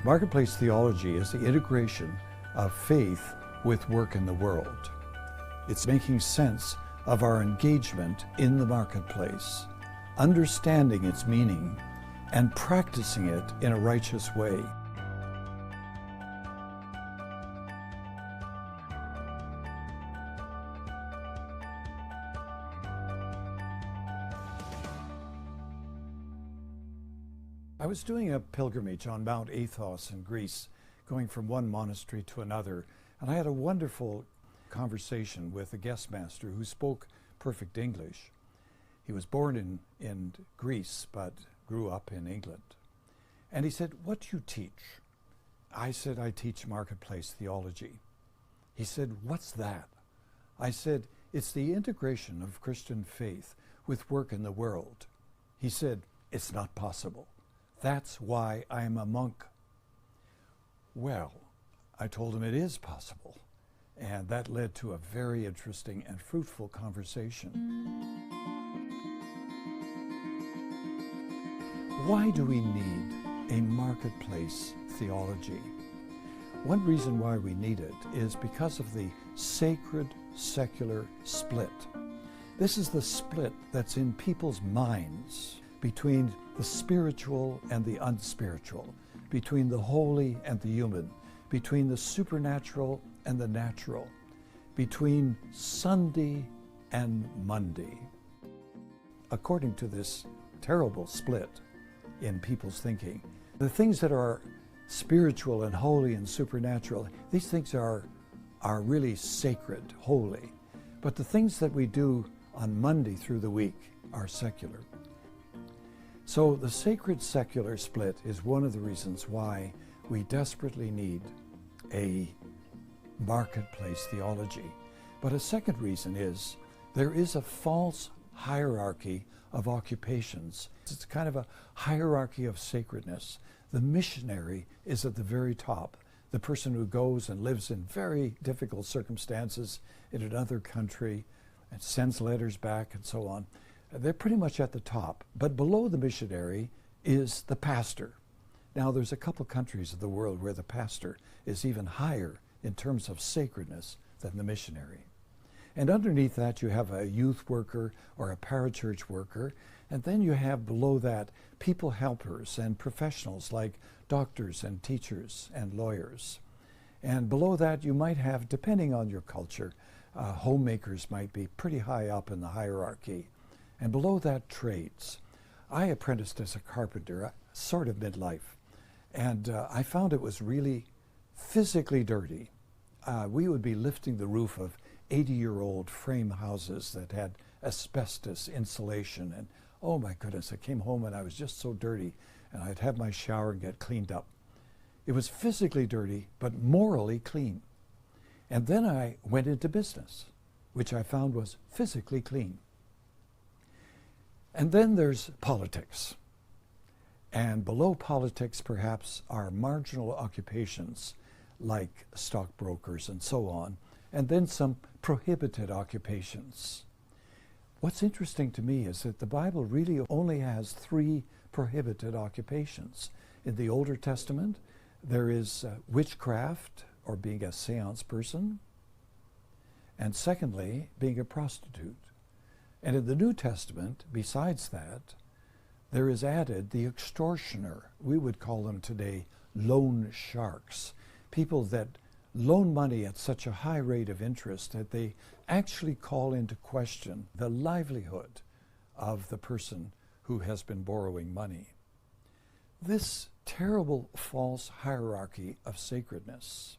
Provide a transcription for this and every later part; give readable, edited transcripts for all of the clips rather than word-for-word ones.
Marketplace theology is the integration of faith with work in the world. It's making sense of our engagement in the marketplace, understanding its meaning, and practicing it in a righteous way. I was doing a pilgrimage on Mount Athos in Greece, going from one monastery to another, and I had a wonderful conversation with a guest master who spoke perfect English. He was born in Greece, but grew up in England. And he said, "What do you teach?" I said, "I teach marketplace theology." He said, "What's that?" I said, "It's the integration of Christian faith with work in the world." He said, "It's not possible. That's why I'm a monk." Well, I told him it is possible, and that led to a very interesting and fruitful conversation. Why do we need a marketplace theology? One reason why we need it is because of the sacred-secular split. This is the split that's in people's minds between the spiritual and the unspiritual, between the holy and the human, between the supernatural and the natural, between Sunday and Monday. According to this terrible split in people's thinking, the things that are spiritual and holy and supernatural, these things are really sacred, holy. But the things that we do on Monday through the week are secular. So the sacred-secular split is one of the reasons why we desperately need a marketplace theology. But a second reason is there is a false hierarchy of occupations. It's kind of a hierarchy of sacredness. The missionary is at the very top, the person who goes and lives in very difficult circumstances in another country and sends letters back and so on. They're pretty much at the top, but below the missionary is the pastor. Now, there's a couple countries of the world where the pastor is even higher in terms of sacredness than the missionary. And underneath that, you have a youth worker or a parachurch worker, and then you have below that people helpers and professionals like doctors and teachers and lawyers. And below that, you might have, depending on your culture, homemakers might be pretty high up in the hierarchy. And below that, trades. I apprenticed as a carpenter, sort of midlife, and I found it was really physically dirty. We would be lifting the roof of 80-year-old frame houses that had asbestos insulation, and oh my goodness, I came home and I was just so dirty, and I'd have my shower and get cleaned up. It was physically dirty, but morally clean. And then I went into business, which I found was physically clean. And then there's politics. And below politics, perhaps, are marginal occupations like stockbrokers and so on, and then some prohibited occupations. What's interesting to me is that the Bible really only has 3 prohibited occupations. In the Older Testament, there is witchcraft, or being a seance person, and secondly, being a prostitute. And in the New Testament, besides that, there is added the extortioner. We would call them today loan sharks, people that loan money at such a high rate of interest that they actually call into question the livelihood of the person who has been borrowing money. This terrible false hierarchy of sacredness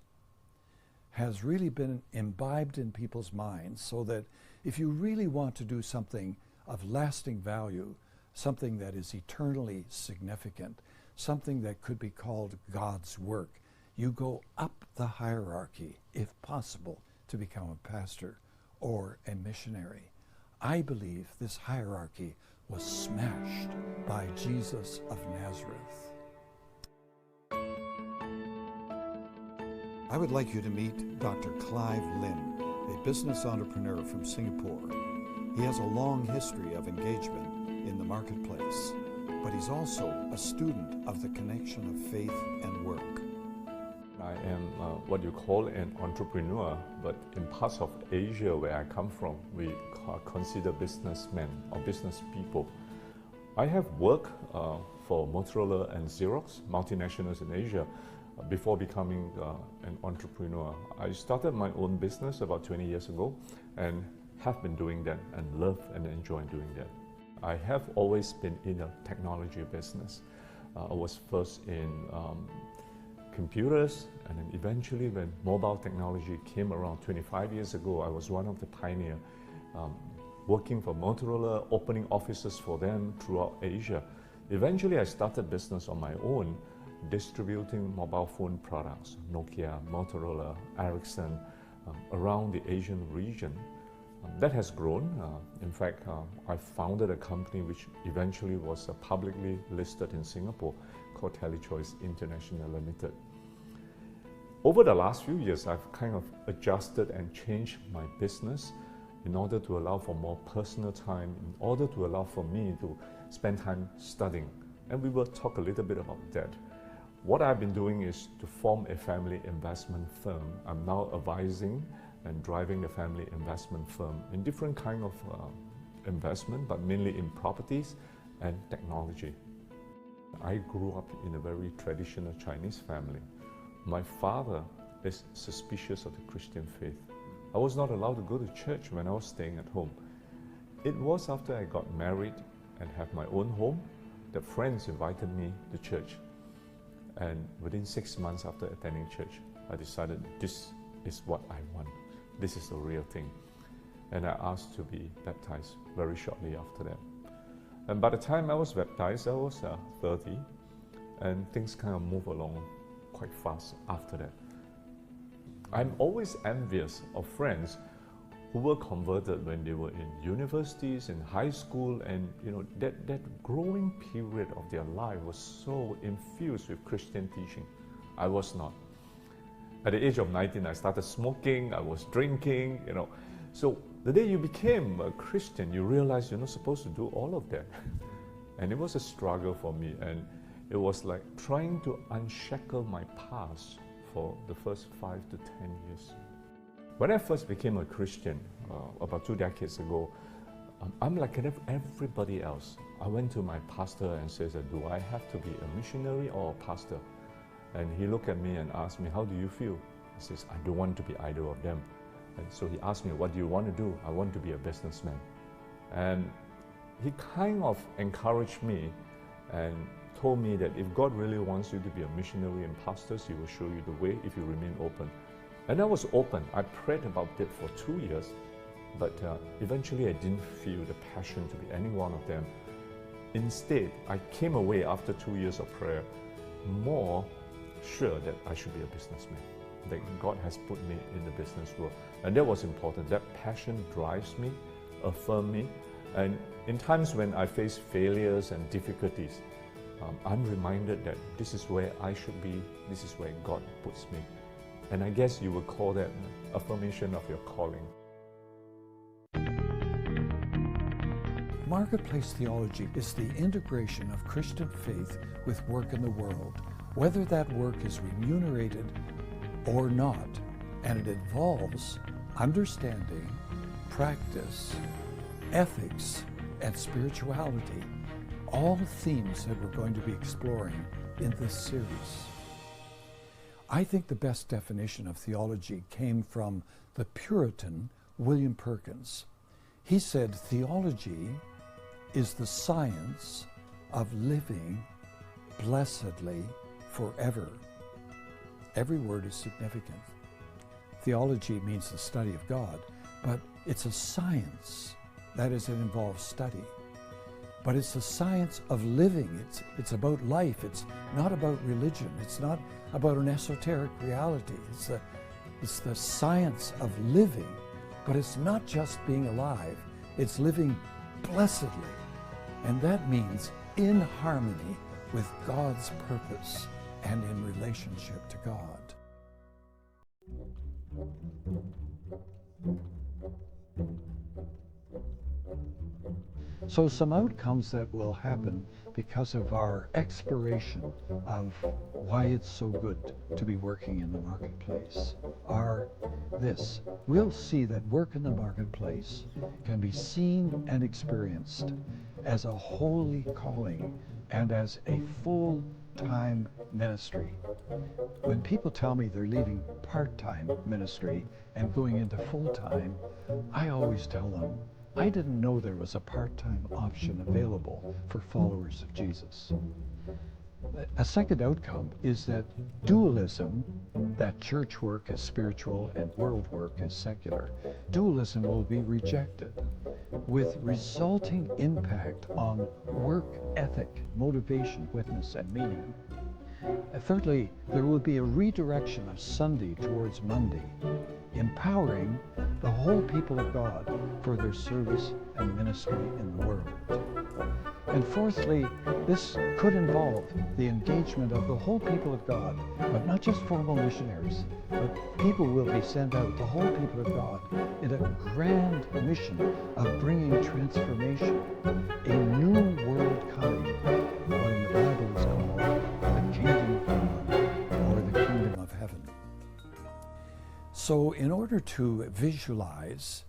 has really been imbibed in people's minds, so that if you really want to do something of lasting value, something that is eternally significant, something that could be called God's work, you go up the hierarchy, if possible, to become a pastor or a missionary. I believe this hierarchy was smashed by Jesus of Nazareth. I would like you to meet Dr. Clive Lim, a business entrepreneur from Singapore. He has a long history of engagement in the marketplace, but he's also a student of the connection of faith and work. I am what you call an entrepreneur, but in parts of Asia where I come from, we consider businessmen or business people. I have worked for Motorola and Xerox, multinationals in Asia, before becoming an entrepreneur. I started my own business about 20 years ago and have been doing that and love and enjoy doing that. I have always been in a technology business. I was first in computers, and then eventually when mobile technology came around 25 years ago, I was one of the pioneers working for Motorola, opening offices for them throughout Asia. Eventually I started business on my own, distributing mobile phone products, Nokia, Motorola, Ericsson, around the Asian region. That has grown. In fact, I founded a company which eventually was publicly listed in Singapore called TeleChoice International Limited. Over the last few years, I've kind of adjusted and changed my business in order to allow for more personal time, in order to allow for me to spend time studying. And we will talk a little bit about that. What I've been doing is to form a family investment firm. I'm now advising and driving the family investment firm in different kind of investment, but mainly in properties and technology. I grew up in a very traditional Chinese family. My father is suspicious of the Christian faith. I was not allowed to go to church when I was staying at home. It was after I got married and have my own home that friends invited me to church. And within 6 months after attending church, I decided this is what I want. This is the real thing. And I asked to be baptized very shortly after that. And by the time I was baptized, I was 30, and things kind of move along quite fast after that. I'm always envious of friends who were converted when they were in universities, in high school, and that growing period of their life was so infused with Christian teaching. I was not. At the age of 19, I started smoking, I was drinking, So the day you became a Christian, you realize you're not supposed to do all of that. And it was a struggle for me, and it was like trying to unshackle my past for the first 5 to 10 years. When I first became a Christian, about 2 decades ago, I'm like everybody else. I went to my pastor and said, do I have to be a missionary or a pastor? And he looked at me and asked me, how do you feel? I says, I don't want to be either of them. And so he asked me, what do you want to do? I want to be a businessman. And he kind of encouraged me and told me that if God really wants you to be a missionary and pastor, He will show you the way if you remain open. And I was open. I prayed about it for 2 years, but eventually I didn't feel the passion to be any one of them. Instead, I came away after 2 years of prayer more sure that I should be a businessman, that God has put me in the business world. And that was important. That passion drives me, affirms me. And in times when I face failures and difficulties, I'm reminded that this is where I should be, this is where God puts me. And I guess you would call that affirmation of your calling. Marketplace theology is the integration of Christian faith with work in the world, whether that work is remunerated or not, and it involves understanding, practice, ethics, and spirituality, all themes that we're going to be exploring in this series. I think the best definition of theology came from the Puritan William Perkins. He said, theology is the science of living blessedly forever. Every word is significant. Theology means the study of God, but it's a science. That is, it involves study. But it's the science of living. It's about life. It's not about religion. It's not about an esoteric reality. It's the science of living. But it's not just being alive. It's living blessedly. And that means in harmony with God's purpose and in relationship to God. So some outcomes that will happen because of our exploration of why it's so good to be working in the marketplace are this. We'll see that work in the marketplace can be seen and experienced as a holy calling and as a full-time ministry. When people tell me they're leaving part-time ministry and going into full-time, I always tell them, I didn't know there was a part-time option available for followers of Jesus. A second outcome is that dualism, that church work is spiritual and world work is secular, dualism will be rejected with resulting impact on work ethic, motivation, witness, and meaning. Thirdly, there will be a redirection of Sunday towards Monday, empowering the whole people of God for their service and ministry in the world. And fourthly, this could involve the engagement of the whole people of God, but not just formal missionaries, but people will be sent out, the whole people of God, in a grand mission of bringing transformation, a new world coming, what in the Bible is called the kingdom of God, or the kingdom of heaven. So in order to visualize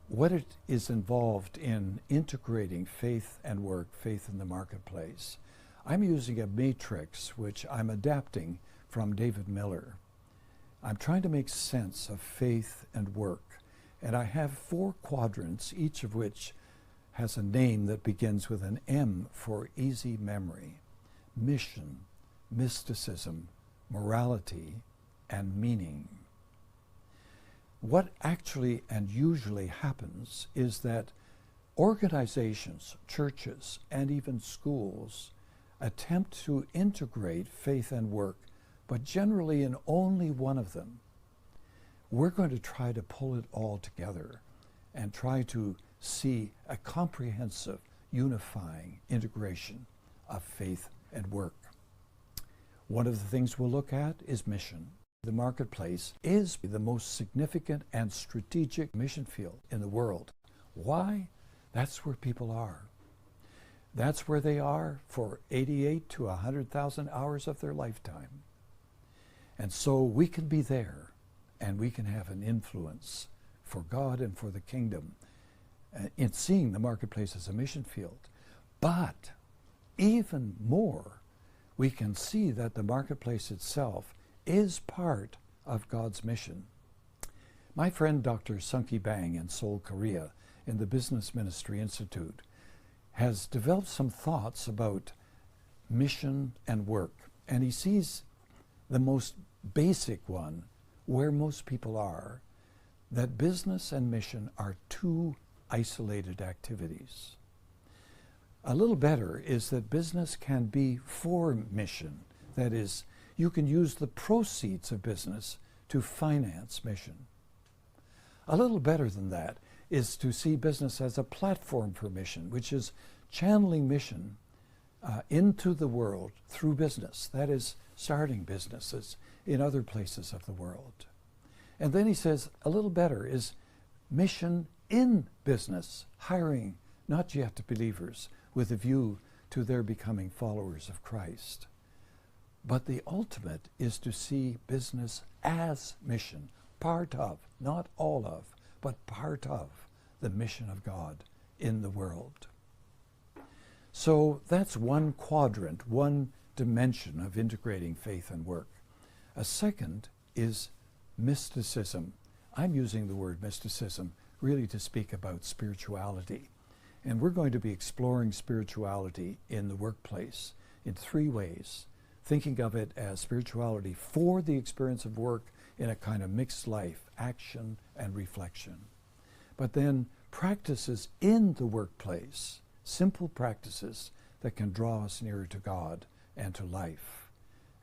what it is involved in integrating faith and work, faith in the marketplace, I'm using a matrix which I'm adapting from David Miller. I'm trying to make sense of faith and work, and I have 4 quadrants, each of which has a name that begins with an M for easy memory: mission, mysticism, morality, and meaning. What actually and usually happens is that organizations, churches, and even schools attempt to integrate faith and work, but generally in only one of them. We're going to try to pull it all together and try to see a comprehensive, unifying integration of faith and work. One of the things we'll look at is mission. The marketplace is the most significant and strategic mission field in the world. Why? That's where people are. That's where they are for 88 to 100,000 hours of their lifetime. And so we can be there, and we can have an influence for God and for the kingdom in seeing the marketplace as a mission field. But even more, we can see that the marketplace itself is part of God's mission. My friend Dr. Sunki Bang in Seoul, Korea, in the Business Ministry Institute, has developed some thoughts about mission and work. And he sees the most basic one, where most people are, that business and mission are 2 isolated activities. A little better is that business can be for mission. That is, you can use the proceeds of business to finance mission. A little better than that is to see business as a platform for mission, which is channeling mission into the world through business. That is, starting businesses in other places of the world. And then he says a little better is mission in business, hiring not yet believers with a view to their becoming followers of Christ. But the ultimate is to see business as mission, part of, not all of, but part of the mission of God in the world. So that's one quadrant, one dimension of integrating faith and work. A second is mysticism. I'm using the word mysticism really to speak about spirituality. And we're going to be exploring spirituality in the workplace in 3 ways. Thinking of it as spirituality for the experience of work in a kind of mixed life, action and reflection. But then practices in the workplace, simple practices that can draw us nearer to God and to life.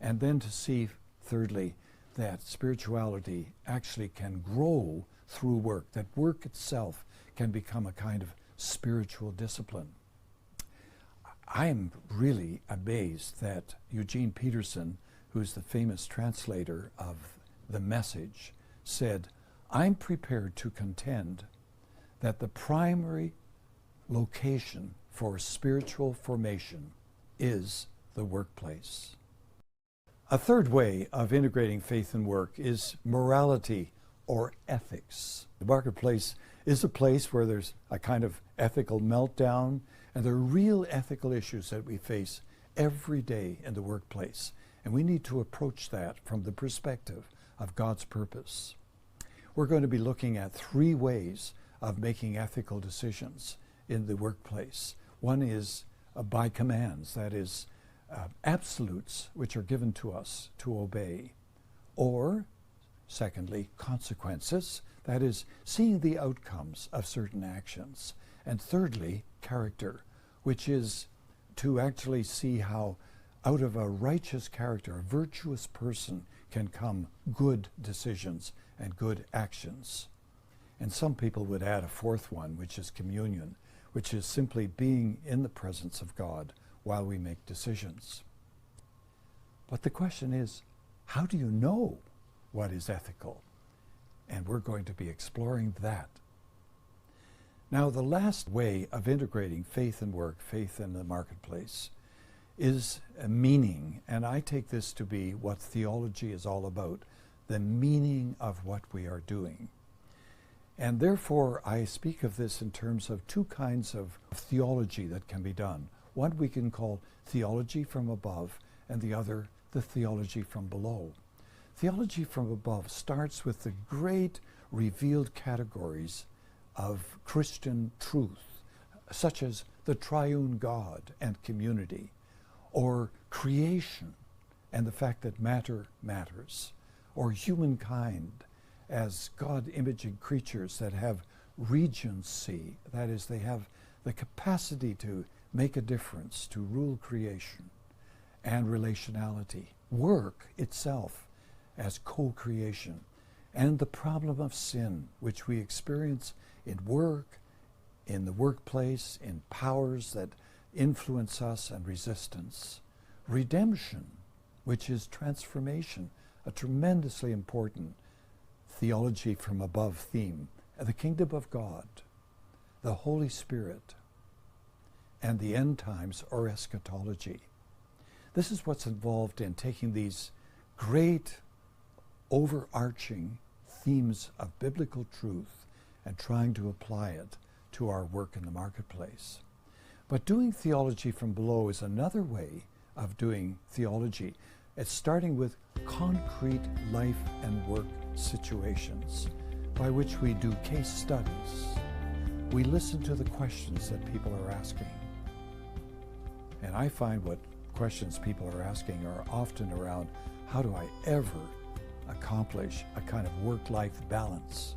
And then to see, thirdly, that spirituality actually can grow through work, that work itself can become a kind of spiritual discipline. I'm really amazed that Eugene Peterson, who's the famous translator of The Message, said, "I'm prepared to contend that the primary location for spiritual formation is the workplace." A third way of integrating faith and work is morality or ethics. The marketplace is a place where there's a kind of ethical meltdown, and there are real ethical issues that we face every day in the workplace. And we need to approach that from the perspective of God's purpose. We're going to be looking at 3 ways of making ethical decisions in the workplace. One is by commands, that is, absolutes which are given to us to obey. Or, secondly, consequences, that is, seeing the outcomes of certain actions. And thirdly, character, which is to actually see how out of a righteous character, a virtuous person, can come good decisions and good actions. And some people would add a 4th one, which is communion, which is simply being in the presence of God while we make decisions. But the question is, how do you know what is ethical? And we're going to be exploring that. Now, the last way of integrating faith and work, faith in the marketplace, is a meaning. And I take this to be what theology is all about, the meaning of what we are doing. And therefore, I speak of this in terms of 2 kinds of theology that can be done. One we can call theology from above, and the other, the theology from below. Theology from above starts with the great revealed categories of Christian truth, such as the triune God and community, or creation and the fact that matter matters, or humankind as God-imaging creatures that have regency, that is, they have the capacity to make a difference, to rule creation, and relationality. Work itself as co-creation, and the problem of sin, which we experience in work, in the workplace, in powers that influence us, and resistance. Redemption, which is transformation, a tremendously important theology from above theme, the kingdom of God, the Holy Spirit, and the end times or eschatology. This is what's involved in taking these great overarching themes of biblical truth and trying to apply it to our work in the marketplace. But doing theology from below is another way of doing theology. It's starting with concrete life and work situations by which we do case studies. We listen to the questions that people are asking. And I find what questions people are asking are often around, how do I ever accomplish a kind of work-life balance?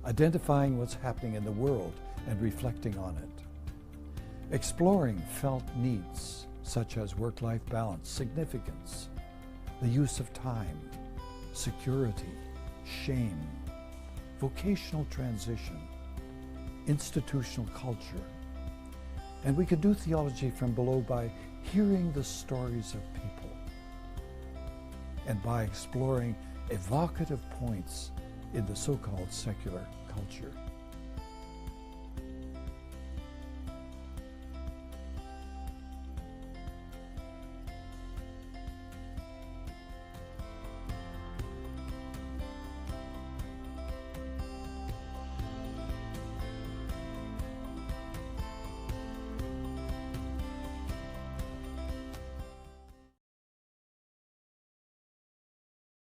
Identifying what's happening in the world and reflecting on it. Exploring felt needs, such as work-life balance, significance, the use of time, security, shame, vocational transition, institutional culture. And we can do theology from below by hearing the stories of people and by exploring evocative points in the so-called secular culture.